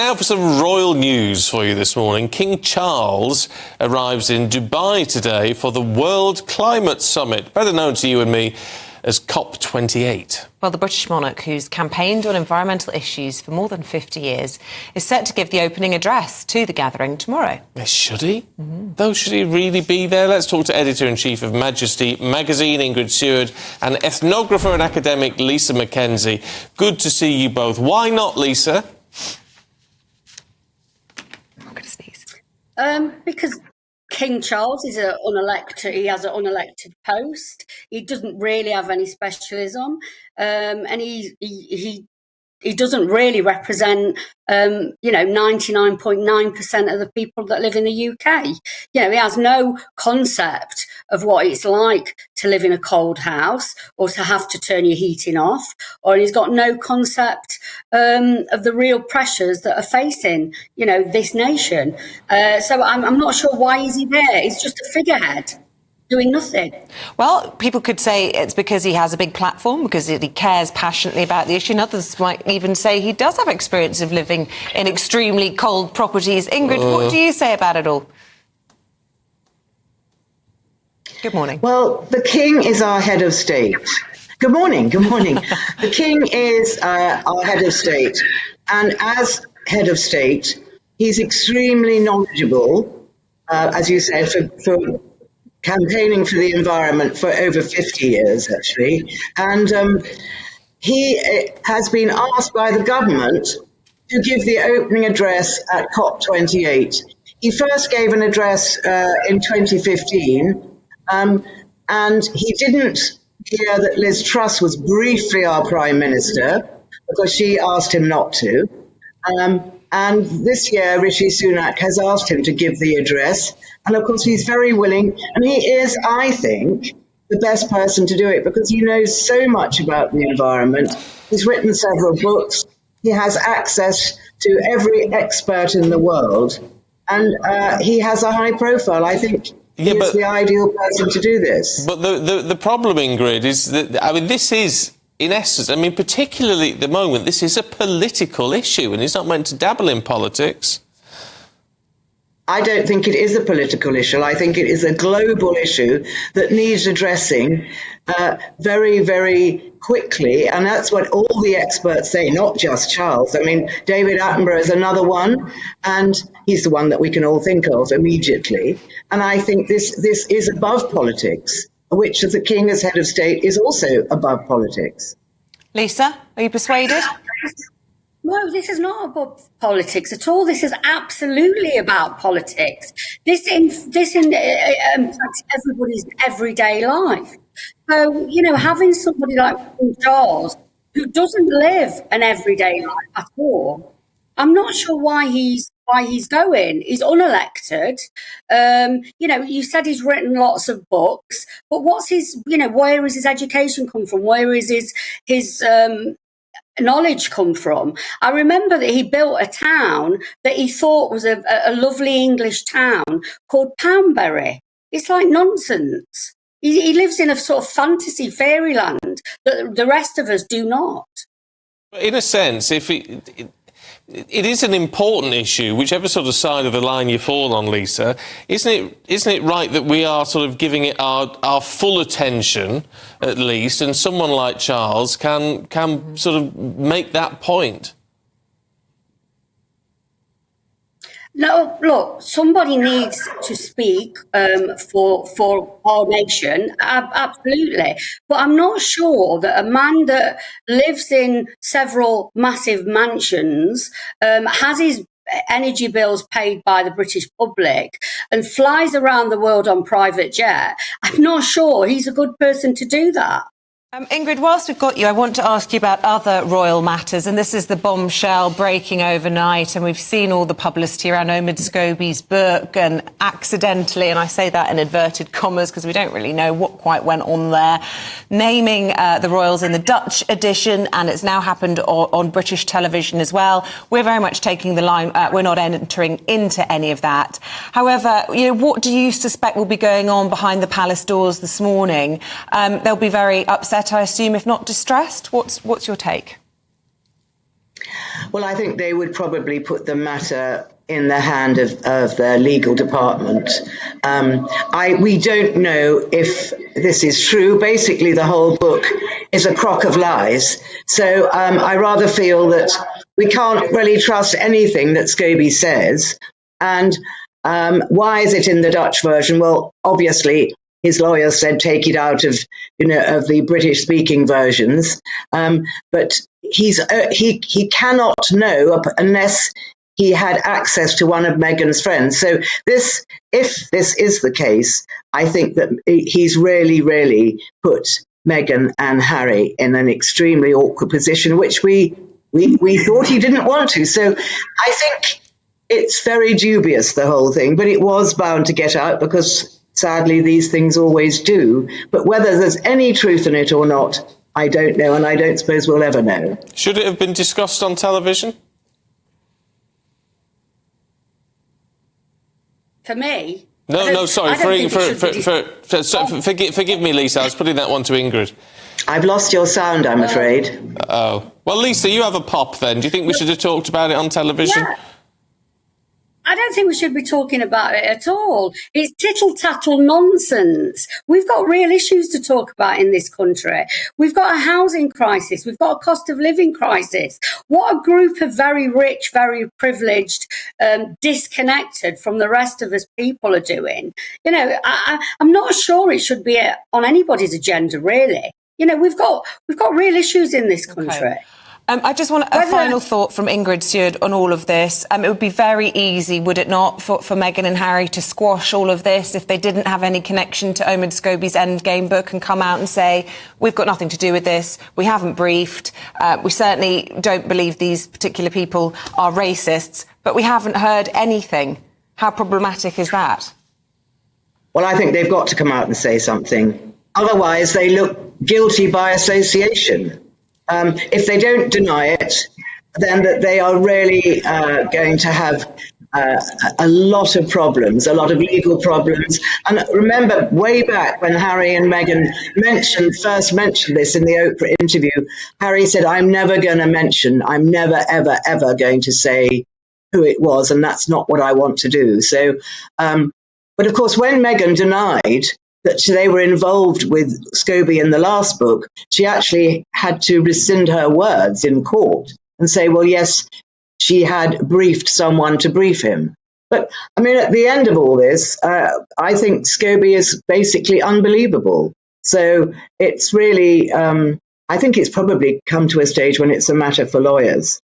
Now for some royal news for you this morning. King Charles arrives in Dubai today for the World Climate Summit, better known to you and me as COP28. Well, the British monarch, who's campaigned on environmental issues for more than 50 years, is set to give the opening address to the gathering tomorrow. Should he? Though, should he really be there? Let's talk to Editor-in-Chief of Majesty magazine, Ingrid Seward, and ethnographer and academic Lisa Mckenzie. Good to see you both. Why not, Lisa? Because King Charles is unelected. He has an unelected post. He doesn't really have any specialism, and he doesn't really represent 99.9% of the people that live in the UK. He has no concept of what it's like to live in a cold house or to have to turn your heating off, or he's got no concept of the real pressures that are facing this nation. So I'm not sure why is he there. He's just a figurehead doing nothing. Well, people could say it's because he has a big platform, because he cares passionately about the issue, and others might even say he does have experience of living in extremely cold properties. Ingrid, what do you say about it all? Good morning. Well, the King is our head of state. Good morning, good morning. The King is our head of state, and as head of state, he's extremely knowledgeable, as you said, for campaigning for the environment for over 50 years, actually. And he has been asked by the government to give the opening address at COP28. He first gave an address in 2015, and he didn't hear that Liz Truss was briefly our Prime Minister because she asked him not to. And this year, Rishi Sunak has asked him to give the address. And of course, he's very willing. And he is, I think, the best person to do it because he knows so much about the environment. He's written several books. He has access to every expert in the world. And he has a high profile. I think he's the ideal person to do this. But the problem, Ingrid, is that, this is, in essence, particularly at the moment, this is a political issue and he's not meant to dabble in politics. I don't think it is a political issue. I think it is a global issue that needs addressing very, very quickly. And that's what all the experts say, not just Charles. David Attenborough is another one, and he's the one that we can all think of immediately. And I think this is above politics, which, as the King as head of state, is also above politics. Lisa, are you persuaded? No, this is not about politics at all. This is absolutely about politics. This impacts everybody's everyday life. So, having somebody like King Charles who doesn't live an everyday life at all, I'm not sure why he's going. He's unelected. You said he's written lots of books, but what's his, where is his education come from? Where is his knowledge come from? I remember that he built a town that he thought was a lovely English town called Poundbury. It's like nonsense. He lives in a sort of fantasy fairyland that the rest of us do not. In a sense, if it is an important issue, whichever sort of side of the line you fall on, Lisa. Isn't it right that we are sort of giving it our full attention, at least, and someone like Charles can sort of make that point? No, look, somebody needs to speak for our nation, absolutely. But I'm not sure that a man that lives in several massive mansions, has his energy bills paid by the British public and flies around the world on private jet, I'm not sure he's a good person to do that. Ingrid, whilst we've got you, I want to ask you about other royal matters, and this is the bombshell breaking overnight, and we've seen all the publicity around Omid Scobie's book, and accidentally, and I say that in inverted commas because we don't really know what quite went on there, naming the royals in the Dutch edition, and it's now happened on British television as well. We're very much taking the line, we're not entering into any of that. However, what do you suspect will be going on behind the palace doors this morning? They'll be very upset, I assume, if not distressed. What's your take? Well, I think they would probably put the matter in the hand of their legal department. We don't know if this is true. Basically, the whole book is a crock of lies. So I rather feel that we can't really trust anything that Scobie says. And why is it in the Dutch version? Well, obviously, his lawyer said take it out of the British speaking versions, but he cannot know unless he had access to one of Meghan's friends. So if this is the case, I think that he's really put Meghan and Harry in an extremely awkward position, which we thought he didn't want to. So I think it's very dubious, the whole thing, but it was bound to get out because sadly these things always do. But whether there's any truth in it or not, I don't know, and I don't suppose we'll ever know. Should it have been discussed on television? For me? No, sorry. Forgive me, Lisa. I was putting that one to Ingrid. I've lost your sound, I'm afraid. Oh. Well, Lisa, you have a pop then. Do you think we should have talked about it on television? Yeah. I don't think we should be talking about it at all. It's tittle-tattle nonsense. We've got real issues to talk about in this country. We've got a housing crisis. We've got a cost of living crisis. What a group of very rich, very privileged, disconnected from the rest of us people are doing. I'm not sure it should be on anybody's agenda, really. We've got real issues in this country. Okay. I just want a final thought from Ingrid, Seward, on all of this. It would be very easy, would it not, for Meghan and Harry to squash all of this if they didn't have any connection to Omid Scobie's Endgame book and come out and say, we've got nothing to do with this, we haven't briefed, we certainly don't believe these particular people are racists, but we haven't heard anything. How problematic is that? Well, I think they've got to come out and say something. Otherwise, they look guilty by association. If they don't deny it, then they are really going to have a lot of problems, a lot of legal problems. And remember, way back when Harry and Meghan first mentioned this in the Oprah interview, Harry said, I'm never, ever going to say who it was, and that's not what I want to do. So, but of course, when Meghan denied that they were involved with Scobie in the last book, she actually had to rescind her words in court and say, well, yes, she had briefed someone to brief him. But, I mean, at the end of all this, I think Scobie is basically unbelievable. So it's really, I think it's probably come to a stage when it's a matter for lawyers.